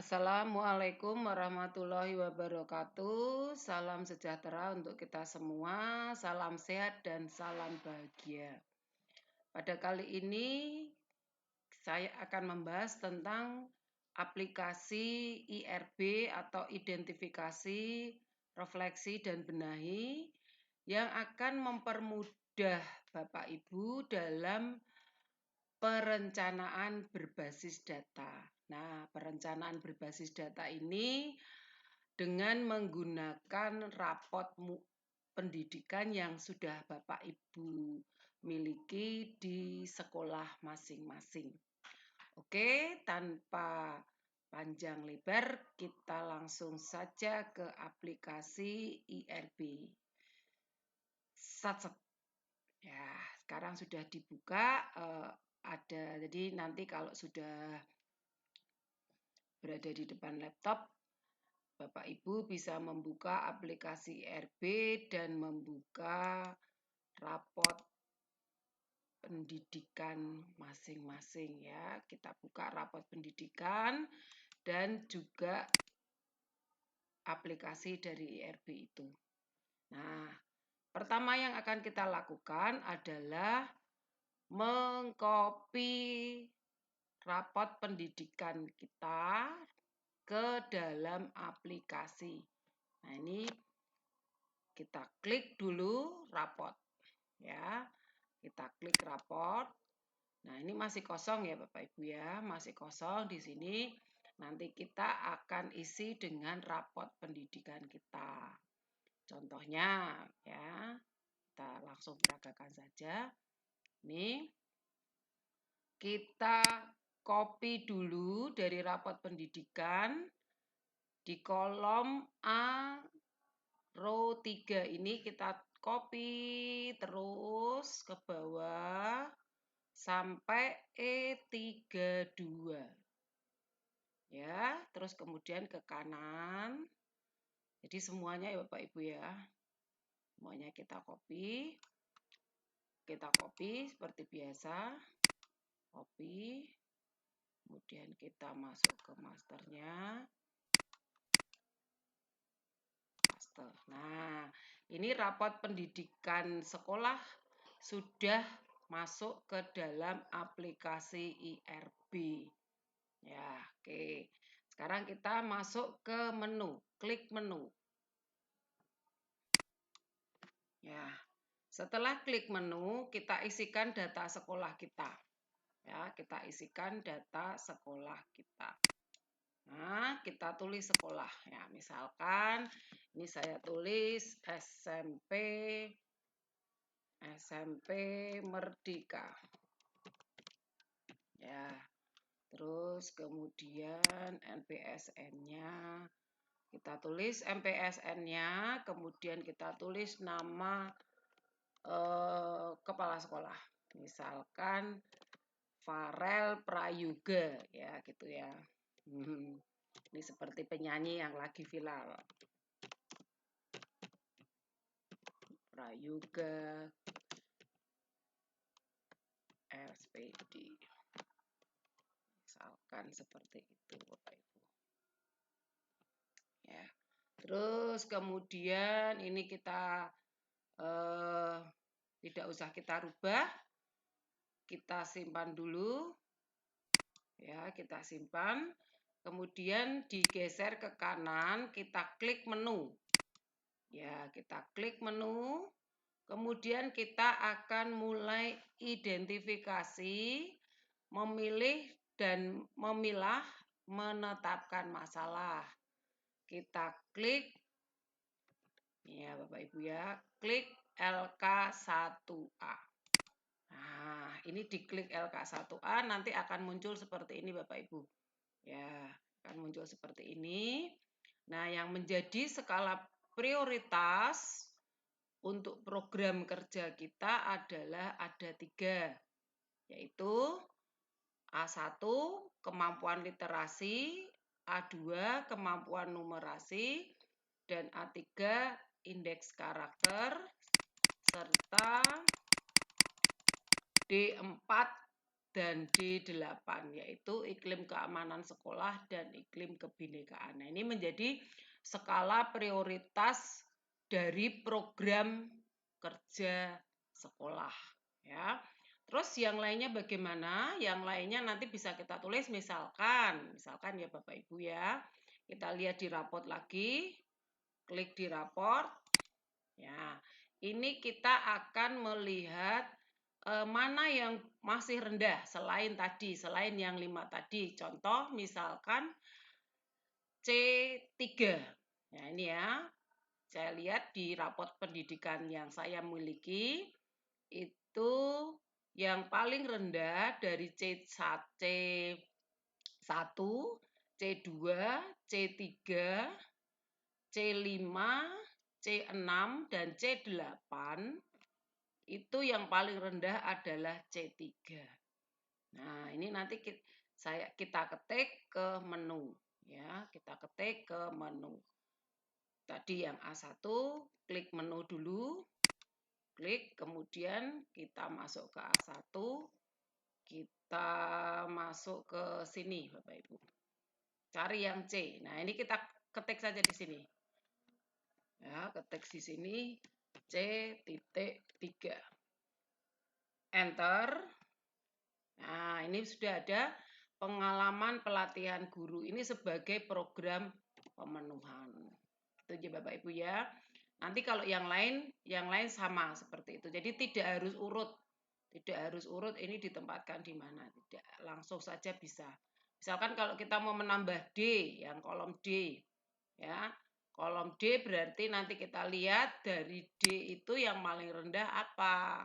Assalamualaikum warahmatullahi wabarakatuh. Salam sejahtera untuk kita semua. Salam sehat dan salam bahagia. Pada kali ini saya akan membahas tentang aplikasi IRB atau identifikasi, refleksi, dan benahi yang akan mempermudah Bapak Ibu dalam perencanaan berbasis data. Nah, perencanaan berbasis data ini dengan menggunakan rapot pendidikan yang sudah Bapak Ibu miliki di sekolah masing-masing. Oke, tanpa panjang lebar, kita langsung saja ke aplikasi IRB. Ya, sekarang sudah dibuka. Jadi nanti kalau sudah berada di depan laptop, Bapak Ibu bisa membuka aplikasi IRB dan membuka rapot pendidikan masing-masing ya. Kita buka rapot pendidikan dan juga aplikasi dari IRB itu. Nah, pertama yang akan kita lakukan adalah mengcopy rapot pendidikan kita ke dalam aplikasi. Nah, ini kita klik dulu rapot ya. Kita klik rapot. Nah, ini masih kosong ya Bapak Ibu ya, masih kosong di sini. Nanti kita akan isi dengan rapot pendidikan kita. Contohnya ya, kita langsung peragakan saja. Nih, kita copy dulu dari rapot pendidikan di kolom A row 3 ini kita copy terus ke bawah sampai E32. Ya, terus kemudian ke kanan. Jadi semuanya ya Bapak Ibu ya. Semuanya kita copy. Kita copy seperti biasa. Copy. Kemudian kita masuk ke masternya. Master. Nah, ini rapot pendidikan sekolah sudah masuk ke dalam aplikasi IRB. Ya, oke. Sekarang kita masuk ke menu, klik menu. Ya, setelah klik menu, kita isikan data sekolah kita. Ya, kita isikan data sekolah kita. Nah, kita tulis sekolah. Ya, misalkan ini saya tulis SMP Merdeka. Ya, terus kemudian NPSN-nya. Kita tulis MPSN-nya, kemudian kita tulis nama kepala sekolah. Misalkan Farel Prayoga, ya gitu ya. Ini seperti penyanyi yang lagi viral. Prayoga SPD. Misalkan seperti itu, Bapak Ibu. Ya. Terus kemudian ini kita tidak usah kita rubah, kita simpan dulu, ya kita simpan, kemudian digeser ke kanan, kita klik menu, ya kita klik menu, kemudian kita akan mulai identifikasi, memilih dan memilah, menetapkan masalah. Kita klik, ya Bapak Ibu ya, klik LK1A. Nah, ini diklik LK1A nanti akan muncul seperti ini Bapak Ibu. Ya, akan muncul seperti ini. Nah, yang menjadi skala prioritas untuk program kerja kita adalah ada 3, yaitu A1 kemampuan literasi, A2 kemampuan numerasi, dan A3 indeks karakter, serta D4 dan D8, yaitu iklim keamanan sekolah dan iklim kebinekaan. Nah, ini menjadi skala prioritas dari program kerja sekolah, ya. Terus yang lainnya bagaimana? Yang lainnya nanti bisa kita tulis misalkan ya Bapak Ibu ya. Kita lihat di raport lagi, klik di raport. Ya, ini kita akan melihat mana yang masih rendah selain yang 5 tadi. Contoh misalkan C3. Nah, ini ya. Saya lihat di raport pendidikan yang saya miliki itu yang paling rendah dari C1, C2, C3, C5, C6, dan C8 itu yang paling rendah adalah C3. Nah, ini nanti kita ketik ke menu ya, kita ketik ke menu. Tadi yang A1, klik menu dulu. Klik, kemudian kita masuk ke A1, kita masuk ke sini Bapak Ibu. Cari yang C. Nah, ini kita ketik saja di sini. Ya, ketik di sini C.3. Enter. Nah, ini sudah ada pengalaman pelatihan guru. Ini sebagai program pemenuhan. Itu aja Bapak Ibu ya. Nanti kalau yang lain sama seperti itu. Jadi tidak harus urut. Tidak harus urut ini ditempatkan di mana. Tidak, langsung saja bisa. Misalkan kalau kita mau menambah D, yang kolom D. Ya, kolom D berarti nanti kita lihat dari D itu yang paling rendah apa.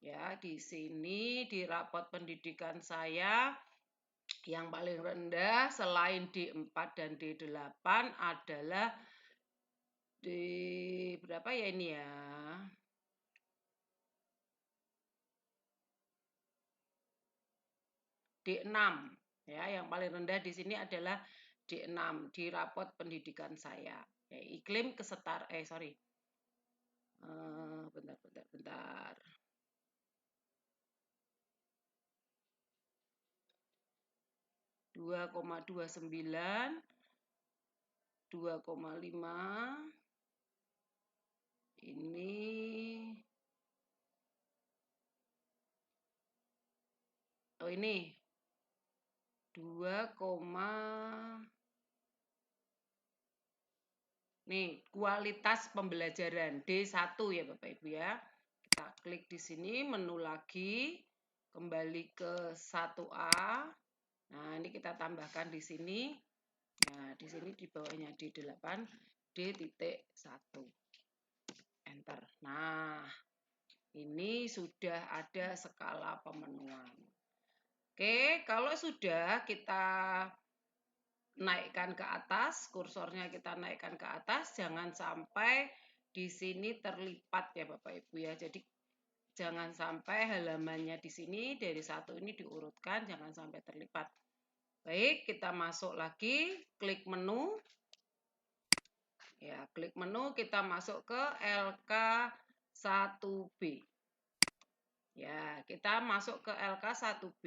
Ya, di sini di raport pendidikan saya yang paling rendah selain D4 dan D8 adalah D berapa ya ini ya? D6. Ya, yang paling rendah di sini adalah D6 di raport pendidikan saya. Ya, iklim kesetar bentar. 2,29, 2,5, ini ini 2, nih kualitas pembelajaran D1 ya Bapak Ibu ya. Kita klik di sini menu lagi, kembali ke 1A. Nah, ini kita tambahkan di sini. Nah, di sini di bawahnya D8, D.1. Enter. Nah, ini sudah ada skala pemenuhan. Oke, kalau sudah kita naikkan ke atas, kursornya kita naikkan ke atas, jangan sampai di sini terlipat ya Bapak Ibu ya. Jadi jangan sampai halamannya di sini dari satu ini diurutkan, jangan sampai terlipat. Baik, kita masuk lagi, klik menu. Ya, klik menu, kita masuk ke LK1B. Ya, kita masuk ke LK1B.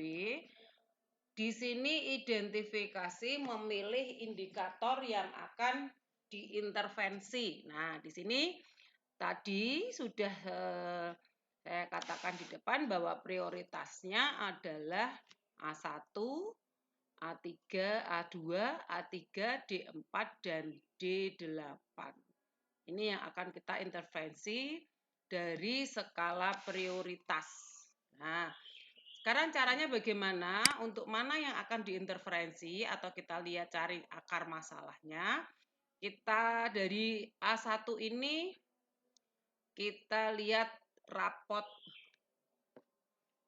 Di sini identifikasi memilih indikator yang akan diintervensi. Nah, di sini tadi sudah saya katakan di depan bahwa prioritasnya adalah A1, A3, A2, A3, D4, dan D8. Ini yang akan kita intervensi dari skala prioritas. Nah, sekarang caranya bagaimana? Untuk mana yang akan diinterferensi atau kita lihat cari akar masalahnya. Kita dari A1 ini kita lihat rapot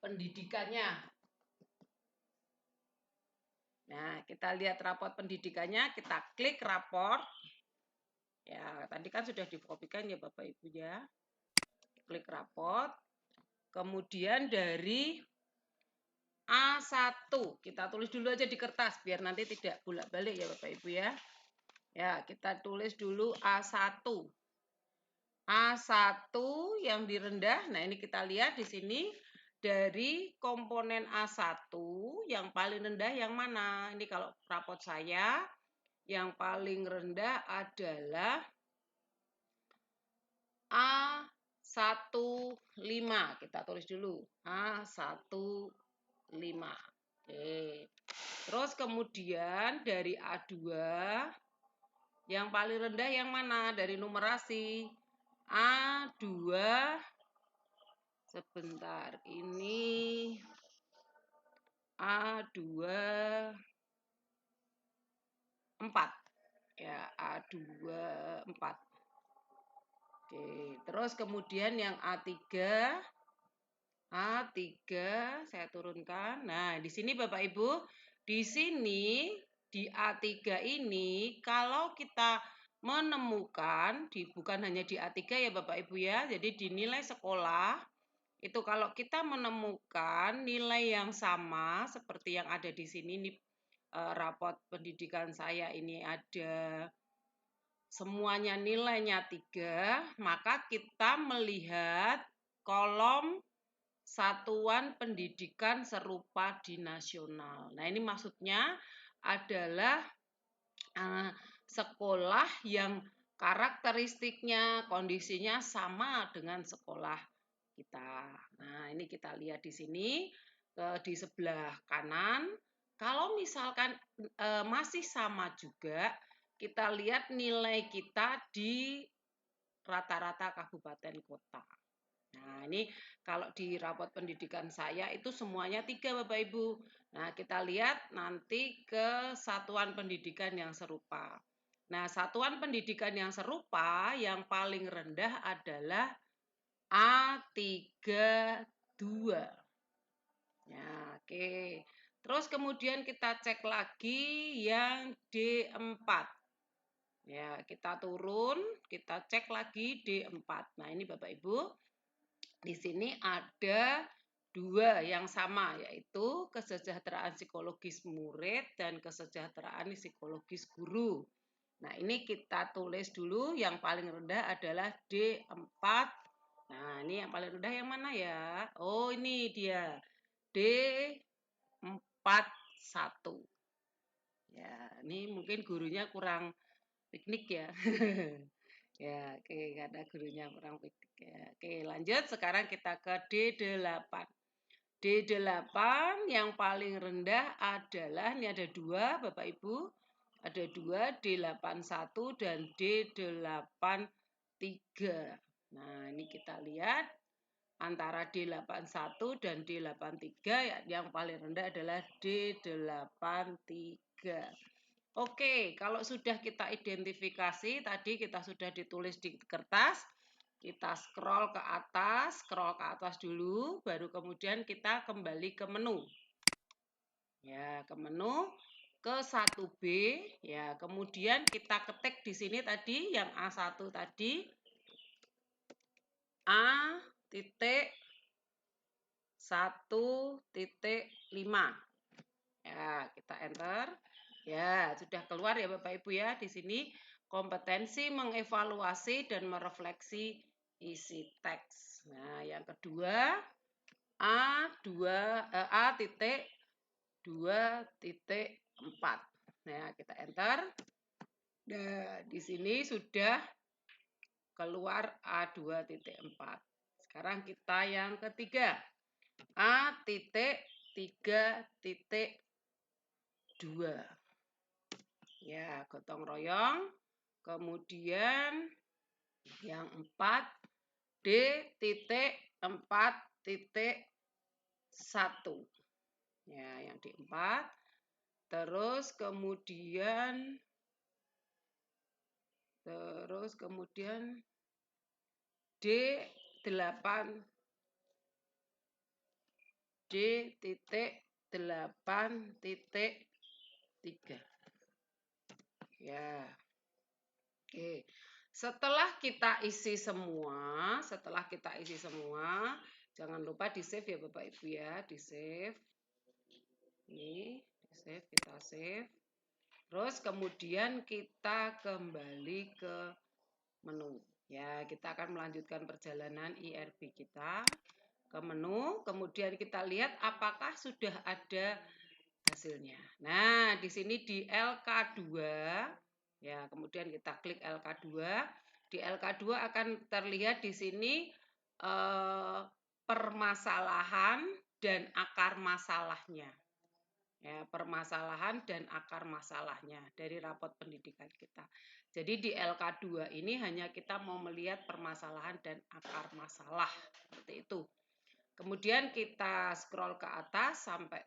pendidikannya. Nah, kita lihat rapot pendidikannya, kita klik raport. Ya, tadi kan sudah dikopikan ya Bapak Ibu ya. Klik raport. Kemudian dari A1, kita tulis dulu aja di kertas biar nanti tidak bolak-balik ya Bapak Ibu ya. Ya, kita tulis dulu A1. A1 yang direndah. Nah, ini kita lihat di sini dari komponen A1 yang paling rendah yang mana? Ini kalau rapot saya yang paling rendah adalah A15. Kita tulis dulu. A15. Oke. Terus kemudian dari A2 yang paling rendah yang mana? Dari numerasi. A2 sebentar. Ini A2 4. Ya, A2 4. Oke, terus kemudian yang A3 saya turunkan. Nah, di sini Bapak Ibu, di sini di A3 ini kalau kita menemukan bukan hanya di A3 ya Bapak Ibu ya. Jadi di nilai sekolah itu kalau kita menemukan nilai yang sama seperti yang ada di sini nih, rapot pendidikan saya ini ada semuanya nilainya 3, maka kita melihat kolom satuan pendidikan serupa di nasional. Nah, ini maksudnya adalah sekolah yang karakteristiknya, kondisinya sama dengan sekolah kita. Nah, ini kita lihat di sini di sebelah kanan. Kalau misalkan masih sama juga, kita lihat nilai kita di rata-rata kabupaten kota. Nah, ini kalau di rapot pendidikan saya itu semuanya 3 Bapak Ibu. Nah, kita lihat nanti ke satuan pendidikan yang serupa. Nah, satuan pendidikan yang serupa yang paling rendah adalah A32. Ya, oke. Terus kemudian kita cek lagi yang D4. Ya, kita turun, kita cek lagi D4. Nah, ini Bapak Ibu. Di sini ada 2 yang sama, yaitu kesejahteraan psikologis murid dan kesejahteraan psikologis guru. Nah, ini kita tulis dulu yang paling rendah adalah D4. Nah, ini yang paling rendah yang mana ya? Oh, ini dia. D41. Ya, ini mungkin gurunya kurang piknik ya. Ya, oke, ada gurunya kurang piknik ya. Oke, lanjut sekarang kita ke D8. D8 yang paling rendah adalah, ini ada 2 Bapak Ibu. Ada 2, D81 dan D83. Nah, ini kita lihat antara D81 dan D83 yang paling rendah adalah D83. Oke, kalau sudah kita identifikasi, tadi kita sudah ditulis di kertas, kita scroll ke atas dulu, baru kemudian kita kembali ke menu. Ya, ke menu, ke 1B, ya, kemudian kita ketik di sini tadi, yang A1 tadi, A titik 1,5. Ya, kita enter. Ya, sudah keluar ya Bapak Ibu ya. Di sini kompetensi mengevaluasi dan merefleksi isi teks. Nah, yang kedua A titik 2,4. Nah, kita enter. Nah, di sini sudah keluar A2,4. Sekarang kita yang ketiga. A titik 3,2. Ya, gotong royong. Kemudian yang 4 D.4.1. Ya, yang D4. Terus kemudian D8 D.8.3. Ya. Oke. Setelah kita isi semua, jangan lupa di-save ya Bapak Ibu ya, di-save. Ini, di-save, kita save. Terus kemudian kita kembali ke menu. Ya, kita akan melanjutkan perjalanan IRB kita. ke menu, kemudian kita lihat apakah sudah ada hasilnya. Nah, di sini di LK2, ya, kemudian kita klik LK2. Di LK2 akan terlihat di sini permasalahan dan akar masalahnya. Ya, permasalahan dan akar masalahnya dari rapot pendidikan kita. Jadi di LK2 ini hanya kita mau melihat permasalahan dan akar masalah, seperti itu. Kemudian kita scroll ke atas sampai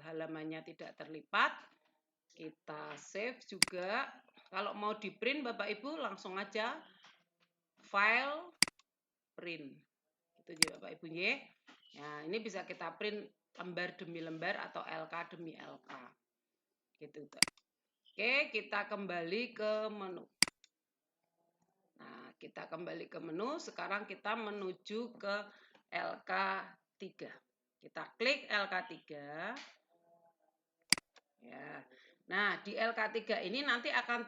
halamannya tidak terlipat. Kita save juga. Kalau mau di print Bapak Ibu langsung aja file print. Itu ya Bapak Ibu ya. Nah, ini bisa kita print lembar demi lembar atau LK demi LK. Gitu. Oke, kita kembali ke menu. Nah, kita kembali ke menu. Sekarang kita menuju ke LK3. Kita klik LK3. Ya. Nah, di LK3 ini nanti akan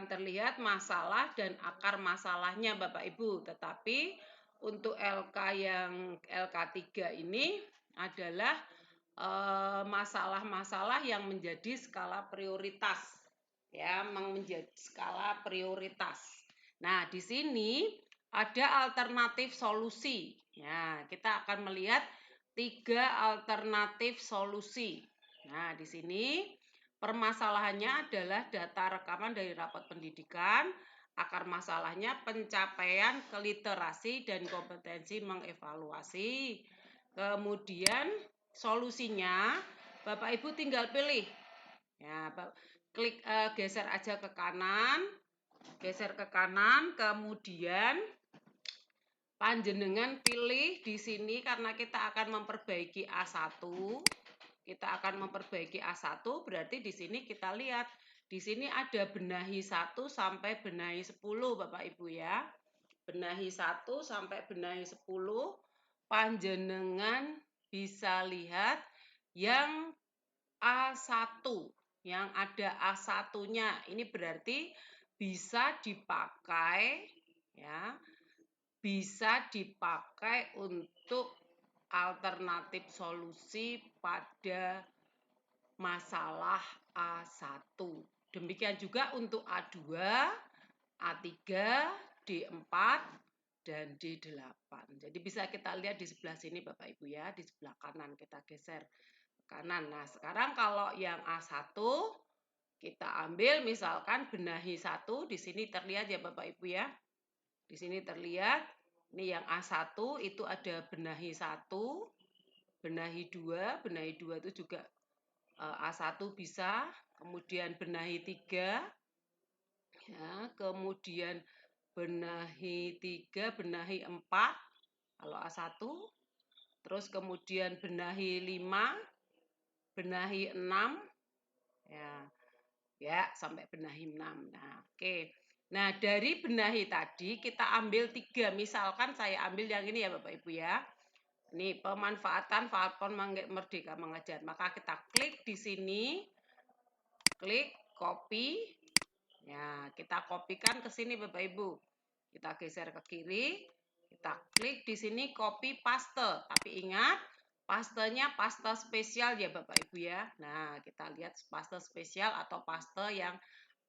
terlihat masalah dan akar masalahnya Bapak Ibu. Tetapi untuk LK yang LK3 ini adalah masalah-masalah yang menjadi skala prioritas. Ya, menjadi skala prioritas. Nah, di sini ada alternatif solusi. Ya, kita akan melihat 3 alternatif solusi. Nah, di sini permasalahannya adalah data rekaman dari rapat pendidikan, akar masalahnya pencapaian keliterasi dan kompetensi mengevaluasi. Kemudian solusinya Bapak Ibu tinggal pilih. Ya, klik geser aja ke kanan, kemudian panjenengan pilih di sini karena kita akan memperbaiki A1. Kita akan memperbaiki A1, berarti di sini kita lihat di sini ada benahi 1 sampai benahi 10 Bapak Ibu ya. Benahi 1 sampai benahi 10 panjenengan bisa lihat yang A1, yang ada A1-nya. Ini berarti bisa dipakai ya. Bisa dipakai untuk alternatif solusi pada masalah A1. Demikian juga untuk A2, A3, D4, dan D8. Jadi bisa kita lihat di sebelah sini Bapak Ibu ya, di sebelah kanan kita geser ke kanan. Nah, sekarang kalau yang A1 kita ambil misalkan benahi 1, di sini terlihat ya Bapak Ibu ya. Di sini terlihat, ini yang A1 itu ada benahi 1, benahi 2 itu juga A1 bisa, kemudian benahi 3, ya, kemudian benahi 3, benahi 4, kalau A1, terus kemudian benahi 5, benahi 6, ya sampai benahi 6. Nah, oke. Nah, dari benahi tadi kita ambil 3. Misalkan saya ambil yang ini ya Bapak Ibu ya. Ini pemanfaatan Falcon Merdeka Mengajar. Maka kita klik di sini, klik copy. Ya, kita kopikan ke sini Bapak Ibu. Kita geser ke kiri, kita klik di sini copy paste. Tapi ingat, pastenya paste spesial ya Bapak Ibu ya. Nah, kita lihat paste spesial atau paste yang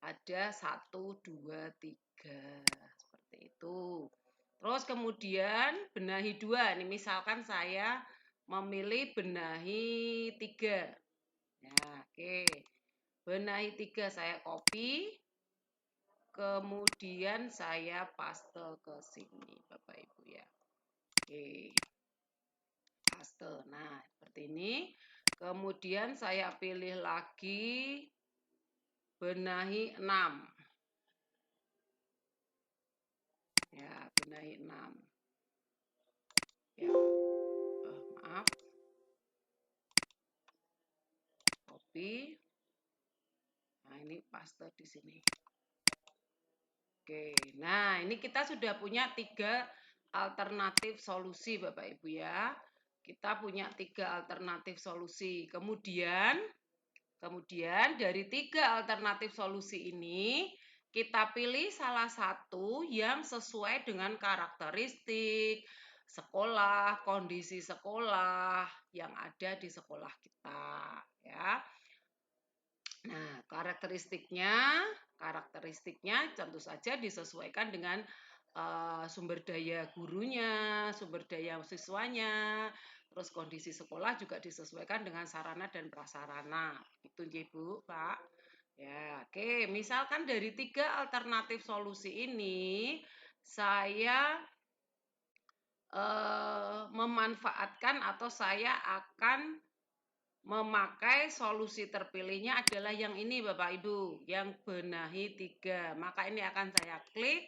ada 1, 2, 3. Seperti itu. Terus kemudian benahi 2. Ini misalkan saya memilih benahi 3. Ya, oke. Benahi 3 saya copy. Kemudian saya paste ke sini Bapak Ibu ya. Oke. Paste. Nah, seperti ini. Kemudian saya pilih lagi benahi 6. Ya, benahi 6. Ya. Maaf. Copy. Nah, ini paste di sini. Oke. Nah, ini kita sudah punya 3 alternatif solusi Bapak Ibu ya. Kita punya 3 alternatif solusi. Kemudian dari 3 alternatif solusi ini, kita pilih salah satu yang sesuai dengan karakteristik, sekolah, kondisi sekolah yang ada di sekolah kita, ya. Nah, karakteristiknya tentu saja disesuaikan dengan sumber daya gurunya, sumber daya siswanya, terus kondisi sekolah juga disesuaikan dengan sarana dan prasarana. Itu ya, Bu, Pak. Ya, oke. Misalkan dari 3 alternatif solusi ini, saya memanfaatkan atau saya akan memakai solusi terpilihnya adalah yang ini Bapak Ibu, yang benahi 3. Maka ini akan saya klik,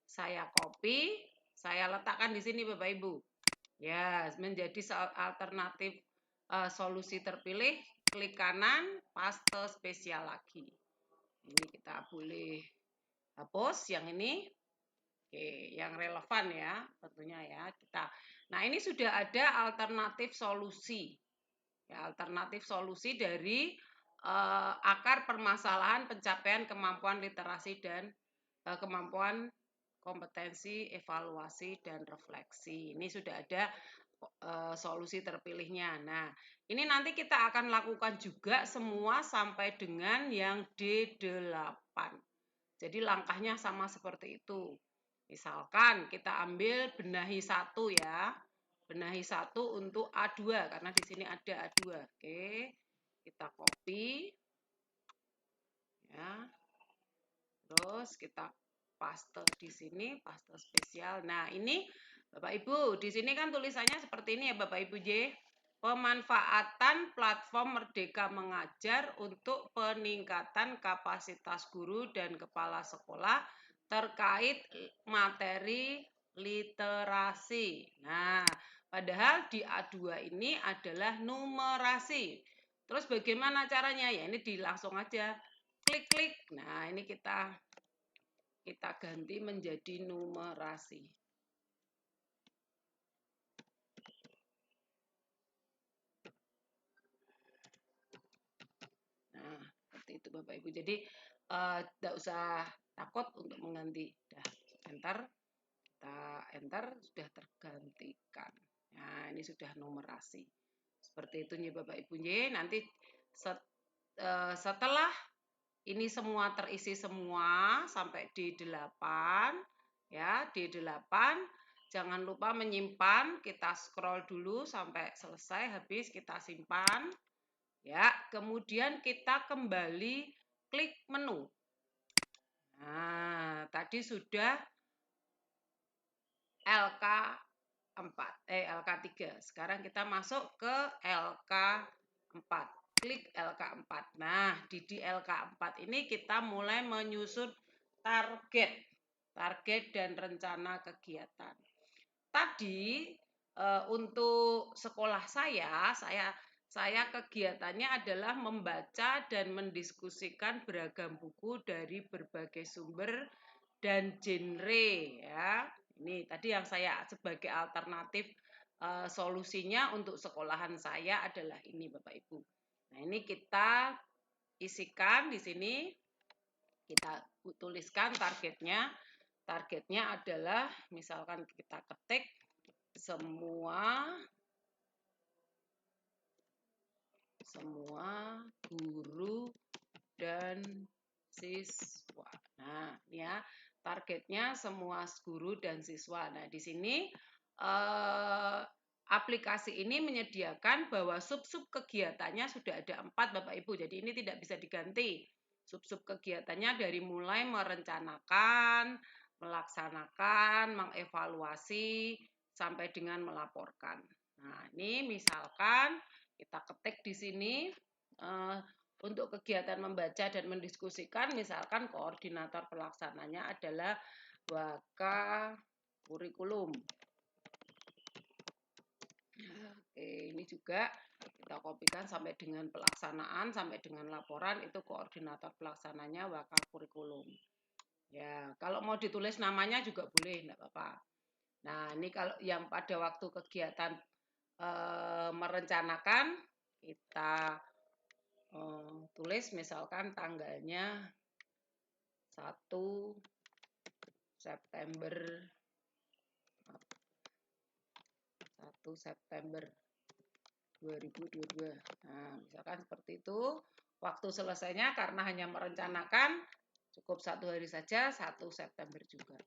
saya copy, saya letakkan di sini Bapak Ibu. Ya, menjadi alternatif solusi terpilih, klik kanan, paste spesial lagi. Ini kita boleh hapus yang ini. Oke, yang relevan ya, tentunya ya kita. Nah, ini sudah ada alternatif solusi. Ya, alternatif solusi dari akar permasalahan pencapaian kemampuan literasi dan kemampuan kompetensi, evaluasi, dan refleksi. Ini sudah ada solusi terpilihnya. Nah, ini nanti kita akan lakukan juga semua sampai dengan yang D8. Jadi langkahnya sama seperti itu. Misalkan kita ambil benahi 1 ya. Benahi 1 untuk A2 karena di sini ada A2. Oke. Kita copy ya. Terus kita paste di sini, paste spesial. Nah, ini Bapak Ibu, di sini kan tulisannya seperti ini ya Bapak Ibu J. Pemanfaatan platform Merdeka Mengajar untuk peningkatan kapasitas guru dan kepala sekolah terkait materi literasi. Nah, padahal di A2 ini adalah numerasi. Terus bagaimana caranya? Ya ini langsung aja klik-klik. Nah, ini kita ganti menjadi numerasi. Nah, seperti itu Bapak Ibu. Jadi tidak usah takut untuk mengganti. Dah, enter. Kita enter sudah tergantikan. Nah, ini sudah numerasi. Seperti itu nih Bapak Ibu. Nanti setelah ini semua terisi semua sampai D8 ya, D8. Jangan lupa menyimpan, kita scroll dulu sampai selesai habis kita simpan. Ya, kemudian kita kembali klik menu. Nah, tadi sudah LK3. Sekarang kita masuk ke LK4. Klik LK4. Nah, di LK4 ini kita mulai menyusun target dan rencana kegiatan. Tadi untuk sekolah saya kegiatannya adalah membaca dan mendiskusikan beragam buku dari berbagai sumber dan genre ya. Ini tadi yang saya sebagai alternatif solusinya untuk sekolahan saya adalah ini Bapak Ibu. Nah, ini kita isikan di sini, kita tuliskan targetnya. Targetnya adalah misalkan kita ketik semua guru dan siswa. Nah, ya, targetnya semua guru dan siswa. Nah, di sini aplikasi ini menyediakan bahwa sub-sub kegiatannya sudah ada 4 Bapak Ibu. Jadi ini tidak bisa diganti. Sub-sub kegiatannya dari mulai merencanakan, melaksanakan, mengevaluasi, sampai dengan melaporkan. Nah, ini misalkan kita ketik di sini untuk kegiatan membaca dan mendiskusikan, misalkan koordinator pelaksananya adalah Waka Kurikulum. Oke, ini juga kita kopikan sampai dengan pelaksanaan, sampai dengan laporan, itu koordinator pelaksananya Waka Kurikulum. Ya, kalau mau ditulis namanya juga boleh, enggak apa-apa. Nah, ini kalau yang pada waktu kegiatan merencanakan, kita tulis misalkan tanggalnya 1 September 1 September 2022. Nah, misalkan seperti itu. Waktu selesainya karena hanya merencanakan cukup 1 hari saja, 1 September juga.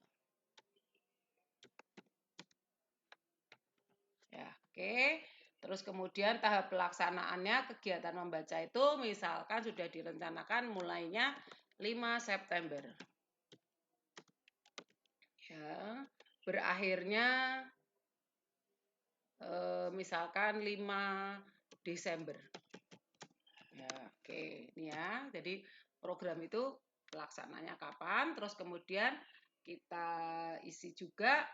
Ya, oke. Terus kemudian tahap pelaksanaannya kegiatan membaca itu misalkan sudah direncanakan mulainya 5 September. Ya, berakhirnya misalkan 5 Desember. Ya, oke. Ini ya. Jadi program itu pelaksananya kapan, terus kemudian kita isi juga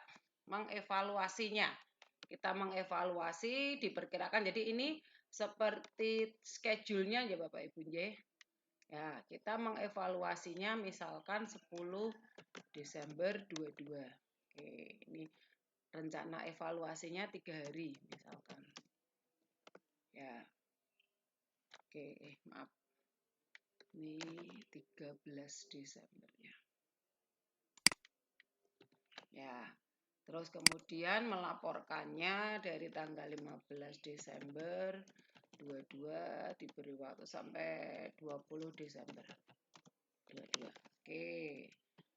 mengevaluasinya. Kita mengevaluasi diperkirakan. Jadi ini seperti schedule-nya ya Bapak Ibu nggih. Ya, kita mengevaluasinya misalkan 10 Desember 22. Oke, ini rencana evaluasinya 3 hari misalkan. Ya. Oke, maaf. Ini 13 Desember ya. Ya. Terus kemudian melaporkannya dari tanggal 15 Desember 22 diberi waktu sampai 20 Desember 22. Oke.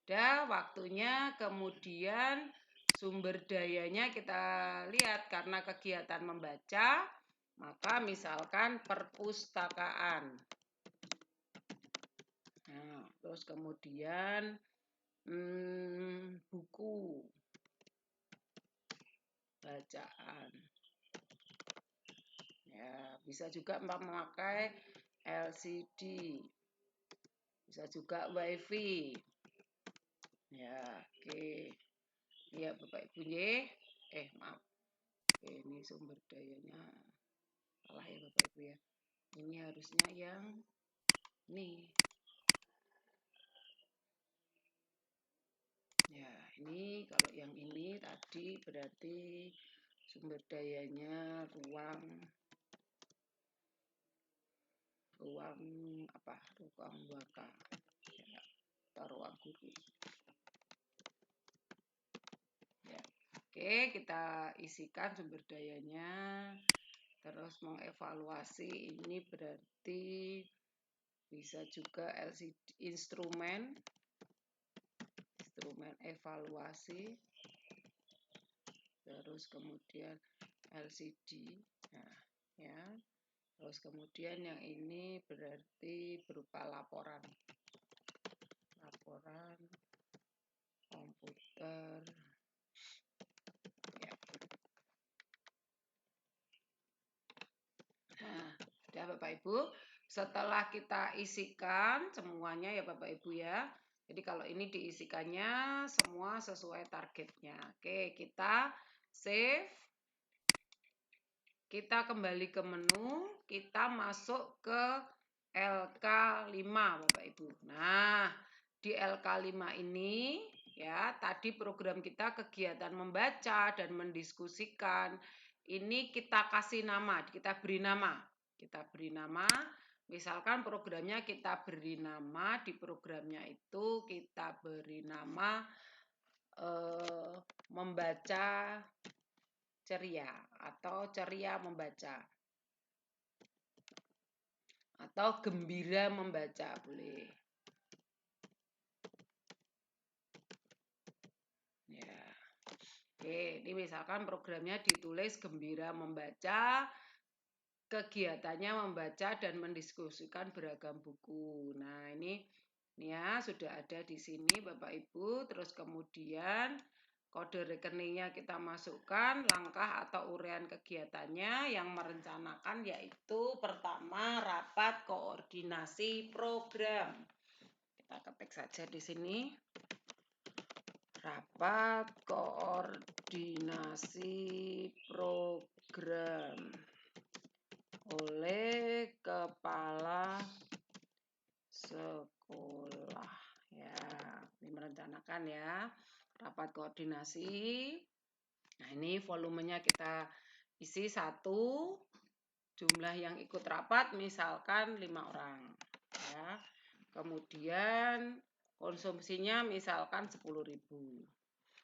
Dah waktunya, kemudian sumber dayanya kita lihat karena kegiatan membaca, maka misalkan perpustakaan. Nah, terus kemudian buku bacaan. Ya, bisa juga memakai LCD. Bisa juga WiFi. Ya, oke. Ya, Bapak Ibu nggih. Maaf. Ini sumber dayanya salah ya Bapak Ibu ya. Ini harusnya yang ini. Ya, ini kalau yang ini tadi berarti sumber dayanya ruang apa? Ruang baka. Ya, atau ruang guru. Ya. Oke, kita isikan sumber dayanya. Terus mengevaluasi ini berarti bisa juga LCD instrumen evaluasi. Terus kemudian LCD. Nah, ya. Terus kemudian yang ini berarti berupa laporan komputer. Ya. Nah, ya Bapak Ibu, setelah kita isikan semuanya ya Bapak Ibu ya. Jadi kalau ini diisikannya semua sesuai targetnya. Oke, kita save. Kita kembali ke menu, kita masuk ke LK5 Bapak Ibu. Nah, di LK5 ini ya, tadi program kita kegiatan membaca dan mendiskusikan. Ini kita kasih nama, kita beri nama. Kita beri nama, misalkan programnya kita beri nama, di programnya itu kita beri nama membaca ceria atau ceria membaca atau gembira membaca boleh ya. Oke, ini misalkan programnya ditulis gembira membaca, kegiatannya membaca dan mendiskusikan beragam buku. Nah, ini ya sudah ada di sini Bapak Ibu. Terus kemudian kode rekeningnya kita masukkan, langkah atau uraian kegiatannya yang merencanakan yaitu pertama rapat koordinasi program. Kita ketik saja di sini. Rapat koordinasi program oleh kepala sekolah. Ya, ini merencanakan ya. Rapat koordinasi. Nah, ini volumenya kita isi 1. Jumlah yang ikut rapat misalkan 5 orang. Ya. Kemudian konsumsinya misalkan 10.000.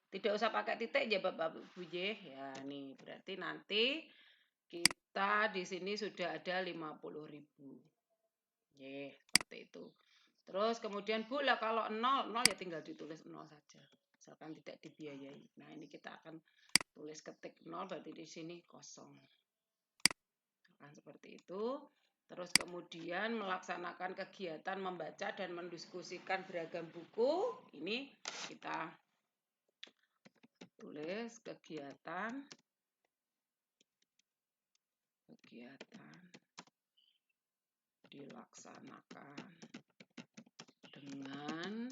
Tidak usah pakai titik ya Bapak Ibu ya. Nih, berarti nanti kita di sini sudah ada 50.000. Seperti itu. Terus kemudian Bu lah kalau 0 ya tinggal ditulis 0 saja. Misalkan tidak dibiayai. Nah, ini kita akan tulis ketik 0 berarti di sini kosong. Nah, seperti itu. Terus kemudian melaksanakan kegiatan membaca dan mendiskusikan beragam buku. Ini kita tulis kegiatan dilaksanakan dengan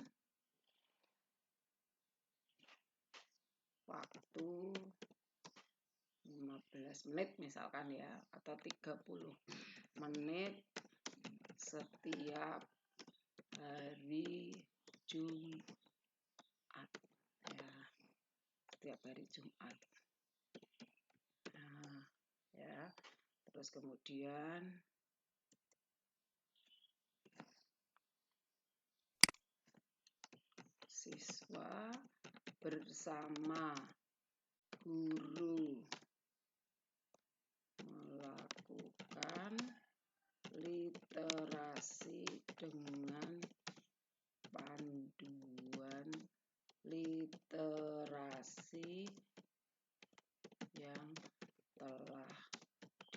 waktu 15 menit misalkan ya, atau 30 menit setiap hari Jumat ya, setiap hari Jumat. Nah, ya. Terus kemudian siswa bersama guru melakukan literasi dengan panduan literasi yang telah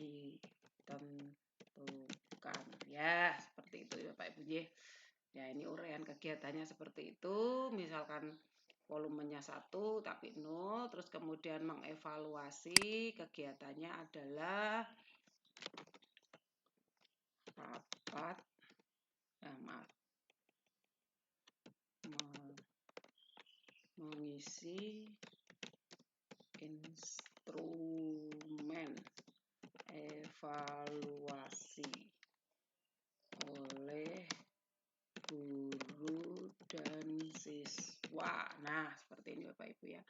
ditentukan. Ya, seperti itu ya Bapak Ibu. Ya, ini uraian kegiatannya seperti itu. Misalkan volumenya 1 tapi 0, terus kemudian mengevaluasi kegiatannya adalah rapat mengisi instrumen evaluasi oleh guru dan siswa. Nah, seperti ini Bapak Ibu ya.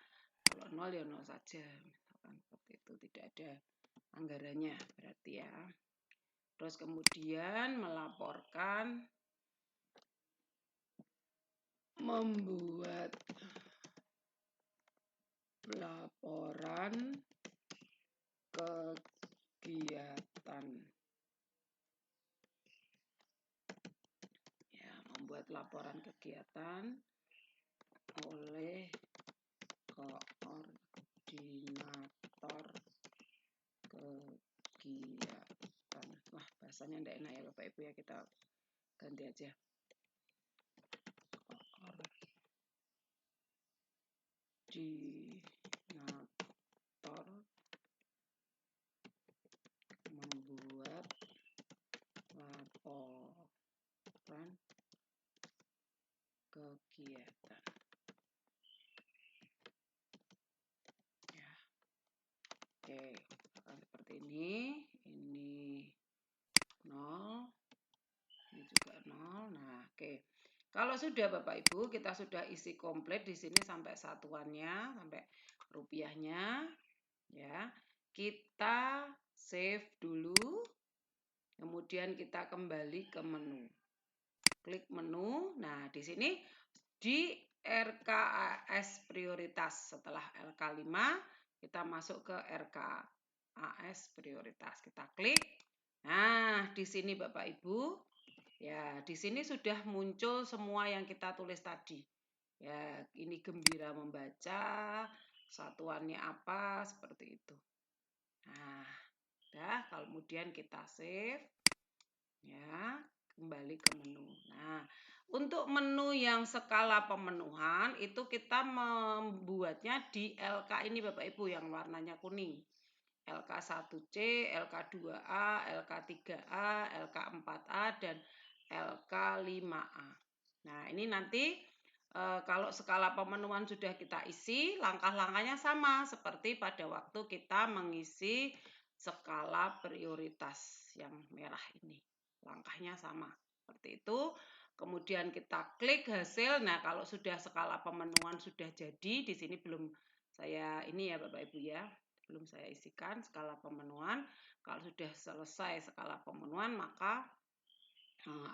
Kalau 0 ya 0 saja. Misalkan seperti itu, tidak ada anggarannya berarti ya. Terus kemudian membuat laporan kegiatan. Ya, membuat laporan kegiatan oleh koordinator kegiatan. Wah, bahasanya enggak enak ya Bapak Ibu ya, kita ganti aja. Koordinator membuat laporan kegiatan. Ya. Oke, akan seperti ini. Ini 0. Ini juga 0. Nah, oke. Kalau sudah Bapak Ibu, kita sudah isi komplit di sini sampai satuannya, sampai rupiahnya, ya. Kita save dulu. Kemudian kita kembali ke menu. Klik menu. Nah, di sini di RKAS prioritas setelah LK5 kita masuk ke RKAS prioritas. Kita klik. Nah, di sini Bapak Ibu, ya, di sini sudah muncul semua yang kita tulis tadi. Ya, ini gembira membaca, satuannya apa, seperti itu. Nah, kemudian kita save. Ya, kembali ke menu. Nah, untuk menu yang skala pemenuhan itu kita membuatnya di LK ini Bapak Ibu yang warnanya kuning. LK1C, LK2A, LK3A, LK4A, dan LK5A. Nah, ini nanti kalau skala pemenuhan sudah kita isi, langkah-langkahnya sama seperti pada waktu kita mengisi skala prioritas yang merah ini. Langkahnya sama seperti itu. Kemudian kita klik hasil. Nah, kalau sudah skala pemenuhan sudah jadi, di sini belum saya ini ya Bapak Ibu ya, belum saya isikan skala pemenuhan. Kalau sudah selesai skala pemenuhan maka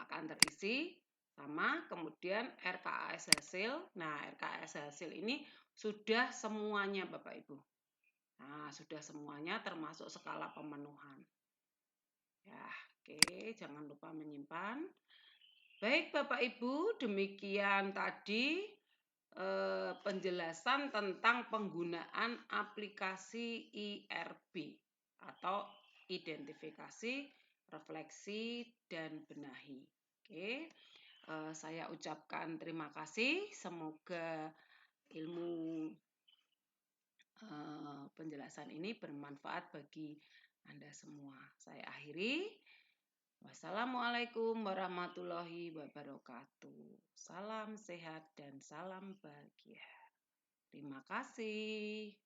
akan terisi sama. Kemudian RKAS hasil. Nah, RKAS hasil ini Sudah semuanya Bapak Ibu. Nah, sudah semuanya termasuk skala pemenuhan. Ya, oke, jangan lupa menyimpan. Baik Bapak Ibu, demikian tadi penjelasan tentang penggunaan aplikasi IRB atau identifikasi, refleksi, dan benahi. Oke, saya ucapkan terima kasih. Semoga ilmu penjelasan ini bermanfaat bagi Anda semua. Saya akhiri. Wassalamualaikum warahmatullahi wabarakatuh. Salam sehat dan salam bahagia. Terima kasih.